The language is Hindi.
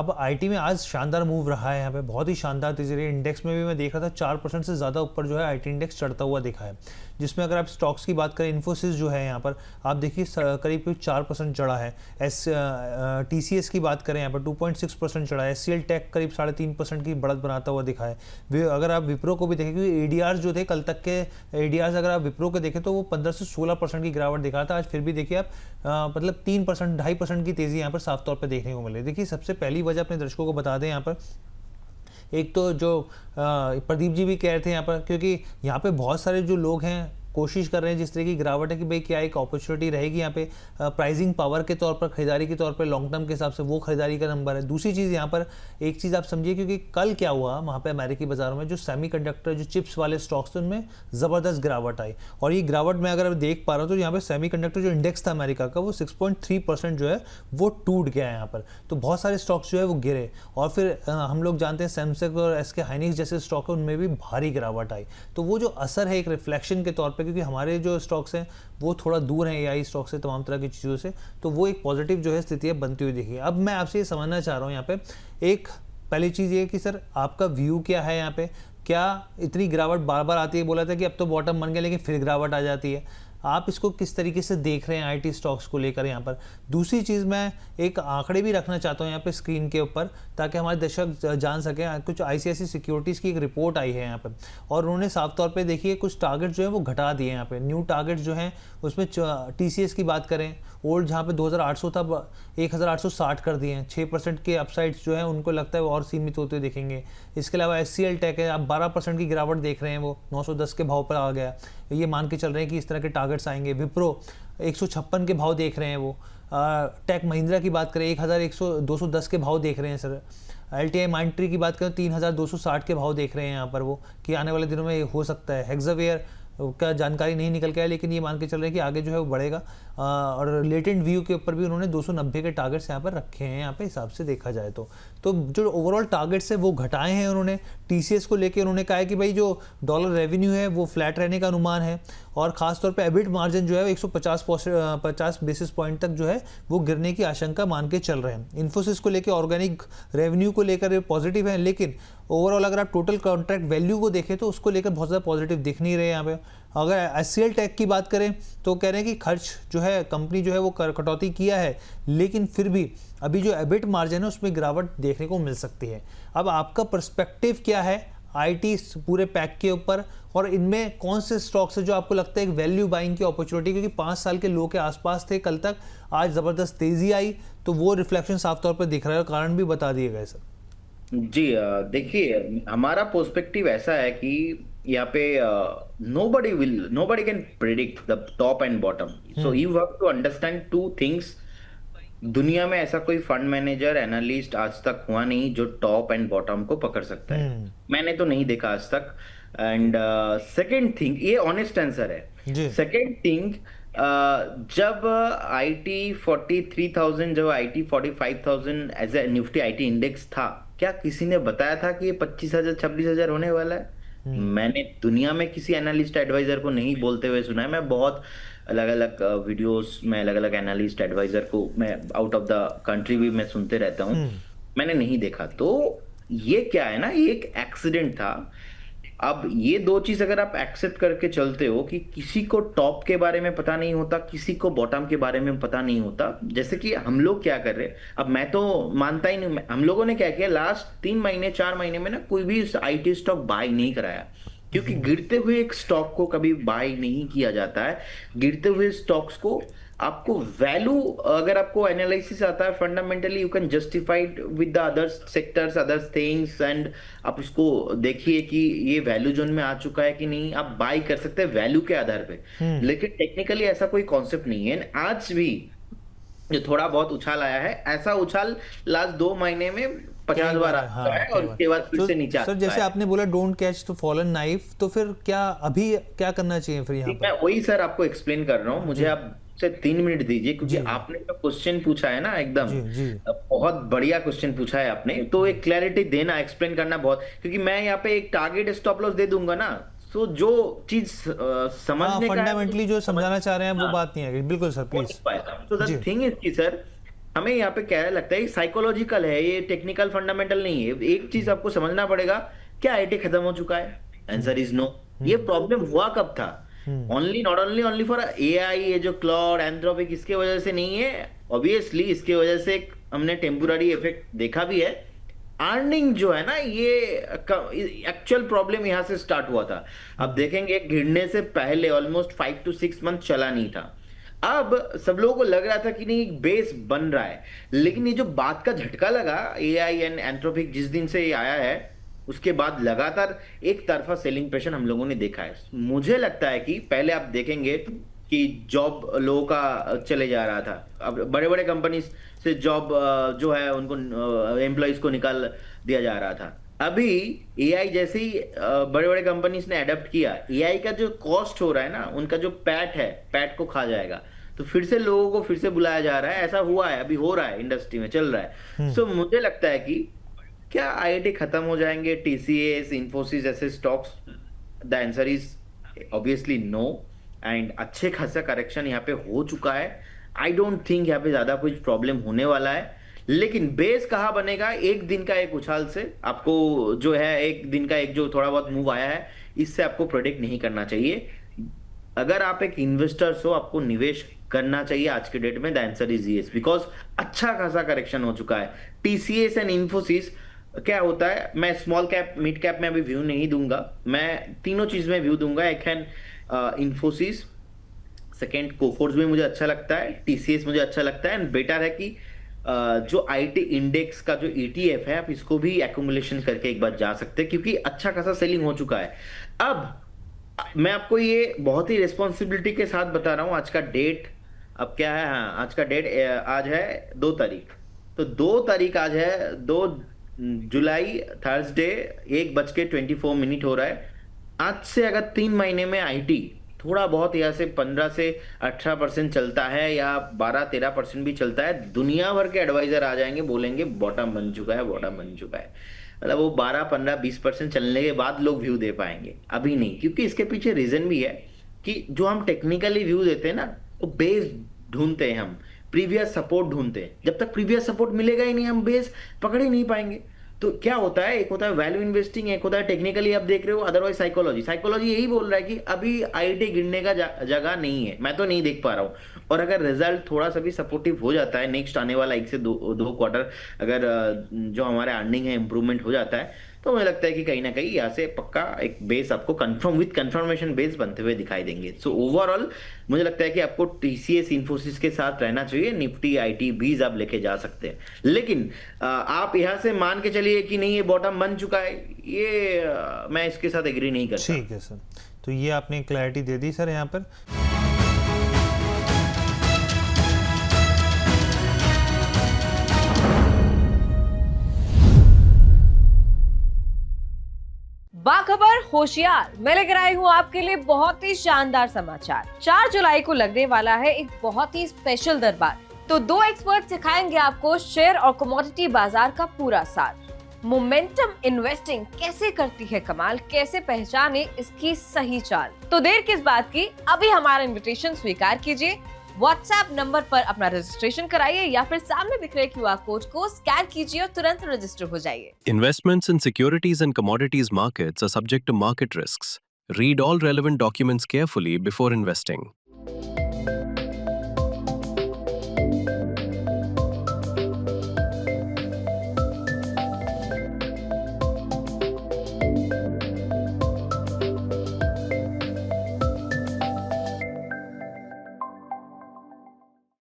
अब आईटी में आज शानदार मूव रहा है, यहाँ पे बहुत ही शानदार तेजी रही। इंडेक्स में भी मैं देख रहा था 4% से ज़्यादा ऊपर जो है आईटी इंडेक्स चढ़ता हुआ दिखा है, जिसमें अगर आप स्टॉक्स की बात करें, इन्फोसिस जो है यहाँ पर आप देखिए करीब 4% चढ़ा है। टीसीएस की बात करें यहाँ पर 2.6% चढ़ा है। एचसीएल टेक करीब 3.5% की बढ़त बनाता हुआ दिखा है। अगर आप विप्रो को भी देखें, क्योंकि एडीआर जो थे कल तक के एडीआर अगर आप विप्रो के देखें तो वो 15 से 16% की गिरावट दिखा था। आज फिर भी देखिए आप मतलब 3%, 2.5% की तेजी यहाँ पर साफ तौर पर देखने को मिल रही है। देखिए सबसे पहली वजह अपने दर्शकों को बता दें यहाँ पर, एक तो जो प्रदीप जी भी कह रहे थे यहाँ पर, क्योंकि यहाँ पे बहुत सारे जो लोग हैं कोशिश कर रहे हैं जिस तरह की गिरावट है कि भाई क्या एक अपॉर्चुनिटी रहेगी यहाँ पे प्राइसिंग पावर के तौर पर, खरीदारी के तौर पर लॉन्ग टर्म के हिसाब से वो खरीदारी का नंबर है। दूसरी चीज़ यहाँ पर एक चीज़ आप समझिए, क्योंकि कल क्या हुआ वहाँ पे अमेरिकी बाजारों में जो सेमीकंडक्टर जो चिप्स वाले स्टॉक्स थे उनमें ज़बरदस्त गिरावट आई। और ये गिरावट मैं अगर देख पा रहा हूँ तो यहाँ पे सेमीकंडक्टर जो इंडेक्स था अमेरिका का वो 6.3% जो है वो टूट गया है यहाँ पर। तो बहुत सारे स्टॉक्स जो है वो गिरे। और फिर हम लोग जानते हैं सैमसंग और एसके हाइनिक्स जैसे स्टॉक है उनमें भी भारी गिरावट आई। तो वो जो असर है एक रिफ्लेक्शन के तौर पर, क्योंकि हमारे जो स्टॉक्स हैं वो थोड़ा दूर हैं एआई स्टॉक से, तमाम तरह की चीज़ों से, तो वो एक पॉजिटिव जो है स्थितियाँ बनती हुई दिखी। अब मैं आपसे ये समझना चाह रहा हूँ यहाँ पे, एक पहली चीज़ ये कि सर आपका व्यू क्या है यहाँ पे, क्या इतनी गिरावट बार बार आती है? बोला था कि अब तो बॉटम बन गया लेकिन फिर गिरावट आ जाती है। आप इसको किस तरीके से देख रहे हैं आईटी स्टॉक्स को लेकर यहाँ पर? दूसरी चीज़ मैं एक आंकड़े भी रखना चाहता हूँ यहाँ पे स्क्रीन के ऊपर, ताकि हमारे दर्शक जान सकें। कुछ आईसीआईसी सिक्योरिटीज़ की एक रिपोर्ट आई है यहाँ पर, और उन्होंने साफ तौर पे देखिए कुछ टारगेट जो है वो घटा दिए यहाँ पे। न्यू टारगेट जो हैं उसमें टीसीएस की बात करें, ओल्ड जहाँ पे 2800 था 1860 कर दिए हैं। 6% के अपसाइड्स जो है उनको लगता है वो और सीमित होते दिखेंगे। इसके अलावा एचसीएल टेक है, आप 12% की गिरावट देख रहे हैं, वो 910 के भाव पर आ गया। ये मान के चल रहे हैं कि इस तरह के टारगेट्स आएंगे। विप्रो 156 के भाव देख रहे हैं वो। टेक महिंद्रा की बात करें 210 के भाव देख रहे हैं सर। एलटीआई माइंडट्री की बात करें 3260 के भाव देख रहे हैं यहाँ पर वो, कि आने वाले दिनों में हो सकता है। हेक्सावेयर का जानकारी नहीं निकल के आया, लेकिन ये मान के चल रहे हैं कि आगे जो है वो बढ़ेगा। और लेटेंट व्यू के ऊपर भी उन्होंने 290 के टारगेट्स यहाँ पर रखे हैं यहाँ पे हिसाब से देखा जाए तो जो ओवरऑल टारगेट्स है वो घटाए हैं उन्होंने। टीसीएस को लेके उन्होंने कहा है कि भाई जो डॉलर रेवेन्यू है वो फ्लैट रहने का अनुमान है, और खासतौर पे एबिट मार्जिन जो है 150 बेसिस पॉइंट तक जो है वो गिरने की आशंका मान के चल रहे हैं। इन्फोसिस को लेके ऑर्गेनिक रेवेन्यू को लेकर पॉजिटिव है, लेकिन ओवरऑल अगर आप टोटल कॉन्ट्रैक्ट वैल्यू को देखें तो उसको लेकर बहुत ज़्यादा पॉजिटिव दिख नहीं रहे यहाँ पे। अगर एचसीएल टेक की बात करें तो कह रहे हैं कि खर्च जो है कंपनी जो है वो कटौती किया है, लेकिन फिर भी अभी जो एबिट मार्जिन है उसमें गिरावट देखने को मिल सकती है। अब आपका पर्सपेक्टिव क्या है आईटी पूरे पैक के ऊपर, और इनमें कौन से स्टॉक्स है जो आपको लगता है एक वैल्यू बाइंग की अपॉर्चुनिटी, क्योंकि 5 साल के लो के आसपास थे कल तक, आज ज़बरदस्त तेज़ी आई, तो वो रिफ्लेक्शन साफ तौर पर दिख रहा है। कारण भी बता दिए गए सर। जी देखिए, हमारा पर्सपेक्टिव ऐसा है कि यहाँ पे nobody can predict the top and bottom, so you have to understand two things. दुनिया में ऐसा कोई फंड मैनेजर एनालिस्ट आज तक हुआ नहीं जो टॉप एंड बॉटम को पकड़ सकता है। मैंने तो नहीं देखा आज तक। एंड सेकेंड थिंग, ये ऑनेस्ट आंसर है। सेकेंड थिंग, जब आईटी 43,000, जब IT 45,000 as a Nifty IT index था, क्या किसी ने बताया था कि ये 25,000 26,000 होने वाला है? मैंने दुनिया में किसी एनालिस्ट एडवाइजर को नहीं बोलते हुए सुना है। मैं बहुत अलग अलग वीडियोस में अलग अलग एनालिस्ट एडवाइजर को मैं आउट ऑफ द कंट्री भी मैं सुनते रहता हूँ, मैंने नहीं देखा। तो ये क्या है ना, ये एक एक्सीडेंट था। अब ये दो चीज अगर आप एक्सेप्ट करके चलते हो कि किसी को टॉप के बारे में पता नहीं होता, किसी को बॉटम के बारे में पता नहीं होता, जैसे कि हम लोग क्या कर रहे हैं, अब मैं तो मानता ही नहीं, हम लोगों ने क्या किया लास्ट 3 महीने 4 महीने में ना, कोई भी आईटी स्टॉक बाय नहीं कराया, क्योंकि गिरते हुए एक स्टॉक को कभी बाय नहीं किया जाता है। गिरते हुए स्टॉक्स को आपको वैल्यू, अगर आपको एनालिसिस आता है fundamentally, you can justified with the other sectors other things, and आप उसको देखिए कि ये वैल्यू जोन में आ चुका है कि नहीं, आप बाय कर सकते हैं वैल्यू के आधार पे। लेकिन टेक्निकली ऐसा कोई कॉन्सेप्ट नहीं है। आज भी जो थोड़ा बहुत उछाल आया है, ऐसा उछाल लास्ट 2 महीने में 50 बार आता है, और उसके बाद फिर से नीचे आता है। सर जैसे आपने बोला don't catch the fallen knife, तो फिर क्या अभी क्या करना चाहिए फिर यहाँ मैं वही सर आपको एक्सप्लेन कर रहा हूँ। मुझे आप से 3 मिनट दीजिए, क्योंकि आपने जो क्वेश्चन पूछा है ना, एकदम बहुत बढ़िया क्वेश्चन पूछा है आपने। तो एक क्लैरिटी देना, एक्सप्लेन करना बहुत, क्योंकि मैं यहाँ पे एक टारगेट स्टॉप लॉस दे दूंगा ना, तो जो चीज समझने का फंडामेंटली जो समझाना चाह रहे हैं वो बात नहीं है। बिल्कुल सर, प्लीज। तो द थिंग इज कि सर हमें यहाँ पे क्या लगता है, साइकोलॉजिकल है, ये टेक्निकल फंडामेंटल नहीं है। एक चीज आपको समझना पड़ेगा, क्या आईटी खत्म हो चुका है? Answer is no. ये प्रॉब्लम हुआ कब था? Only not only for AI, ये जो क्लॉड एंथ्रोपिक, इसके वजह से नहीं है। ऑब्वियसली इसके वजह से हमने टेम्पोररी इफेक्ट देखा भी है। अर्निंग जो है ना, ये एक्चुअल प्रॉब्लम यहाँ से स्टार्ट हुआ था। अब देखेंगे, गिरने से पहले ऑलमोस्ट 5 to 6 मंथ चला नहीं था। अब सब लोगों को लग रहा था कि नहीं, एक बेस बन रहा है। लेकिन ये जो बात का झटका लगा, एआई एंड एंथ्रोपिक जिस दिन से ये आया है, उसके बाद लगातार एक तरफा सेलिंग प्रेशर हम लोगों ने देखा है। मुझे लगता है कि पहले आप देखेंगे कि जॉब लोगों का चले जा रहा था। अब बड़े बड़े कंपनी से जॉब जो है उनको, एम्प्लॉयज को निकाल दिया जा रहा था। अभी एआई जैसे ही बड़े बड़े कंपनीज ने अडेप्ट किया, एआई का जो कॉस्ट हो रहा है ना, उनका जो पैट है, पैट को खा जाएगा। तो फिर से लोगों को फिर से बुलाया जा रहा है। ऐसा हुआ है, अभी हो रहा है, इंडस्ट्री में चल रहा है। सो मुझे लगता है कि क्या आईआईटी खत्म हो जाएंगे, टीसीएस, इंफोसिस ऐसे stocks? The answer is obviously no. And अच्छे खासा करेक्शन यहाँ पे हो चुका है। आई डोंट थिंक यहाँ पे ज्यादा कुछ प्रॉब्लम होने वाला है। लेकिन बेस कहाँ बनेगा? एक दिन का एक उछाल से आपको जो है, एक दिन का एक जो थोड़ा बहुत मूव आया है, इससे आपको प्रोडिक्ट नहीं करना चाहिए। अगर आप एक इन्वेस्टर्स हो, आपको निवेश करना चाहिए आज के डेट में। The answer is yes, because अच्छा खासा करेक्शन हो चुका है। टीसीएस एंड इंफोसिस क्या होता है, मैं स्मॉल कैप मिड कैप में अभी व्यू नहीं दूंगा, मैं तीनों चीज में व्यू दूंगा। एक है इंफोसिस, सेकेंड कोफोर्स भी मुझे अच्छा लगता है, टीसीएस मुझे अच्छा लगता है। एंड बेटर है कि जो आईटी इंडेक्स का जो ईटीएफ है, आप इसको भी एक्यूमुलेशन करके एक बार जा सकते हैं, क्योंकि अच्छा खासा सेलिंग हो चुका है। अब मैं आपको ये बहुत ही रिस्पॉन्सिबिलिटी के साथ बता रहा हूं। आज का डेट अब क्या है? हाँ, आज का डेट आज है 2 तारीख। तो 2 तारीख आज है, 2 जुलाई, थर्सडे, 1:24 हो रहा है। आज से अगर 3 महीने में आईटी थोड़ा बहुत यहाँ से 15 से 18% चलता है, या 12-13% भी चलता है, दुनिया भर के एडवाइजर आ जाएंगे, बोलेंगे बॉटम बन चुका है, बॉटम बन चुका है। मतलब वो 12-15-20% चलने के बाद लोग व्यू दे पाएंगे, अभी नहीं। क्योंकि इसके पीछे रीजन भी है कि जो हम टेक्निकली व्यू देते हैं ना, वो बेस ढूंढते हैं, हम प्रीवियस सपोर्ट ढूंढते हैं। जब तक प्रीवियस सपोर्ट मिलेगा ही नहीं, हम बेस पकड़ ही नहीं पाएंगे। तो क्या होता है, एक होता है वैल्यू इन्वेस्टिंग, एक होता है टेक्निकली आप देख रहे हो, अदरवाइज साइकोलॉजी। साइकोलॉजी यही बोल रहा है कि अभी आईटी गिरने का जगह नहीं है, मैं तो नहीं देख पा रहा हूँ। और अगर रिजल्ट थोड़ा सा भी सपोर्टिव हो जाता है, नेक्स्ट आने वाला 1 से 2 क्वार्टर, अगर जो हमारे अर्निंग है इंप्रूवमेंट हो जाता है, तो मुझे लगता है कि कहीं ना कहीं यहाँ से पक्का एक बेस आपको कंफर्मेशन बेस बनते हुए दिखाई देंगे। सो ओवरऑल मुझे लगता है कि आपको टीसीएस इंफोसिस के साथ रहना चाहिए। निफ्टी आईटी बीज आप लेके जा सकते हैं, लेकिन आप यहाँ से मान के चलिए कि नहीं ये बॉटम बन चुका है, ये मैं इसके साथ एग्री नहीं करता। ठीक है सर, तो ये आपने क्लैरिटी दे दी सर यहाँ पर। बाखबर होशियार, मैं लेकर आई हूँ आपके लिए बहुत ही शानदार समाचार। 4 जुलाई को लगने वाला है एक बहुत ही स्पेशल दरबार। तो 2 एक्सपर्ट सिखाएंगे आपको शेयर और कमोडिटी बाजार का पूरा सार। मोमेंटम इन्वेस्टिंग कैसे करती है कमाल, कैसे पहचाने इसकी सही चाल। तो देर किस बात की, अभी हमारा इन्विटेशन स्वीकार कीजिए। व्हाट्सएप नंबर पर अपना रजिस्ट्रेशन कराइए या फिर सामने दिख रहे QR कोड को स्कैन कीजिए और तुरंत रजिस्टर हो जाइए। Investments in securities and commodities markets are subject to market risks. Read all relevant documents carefully before investing.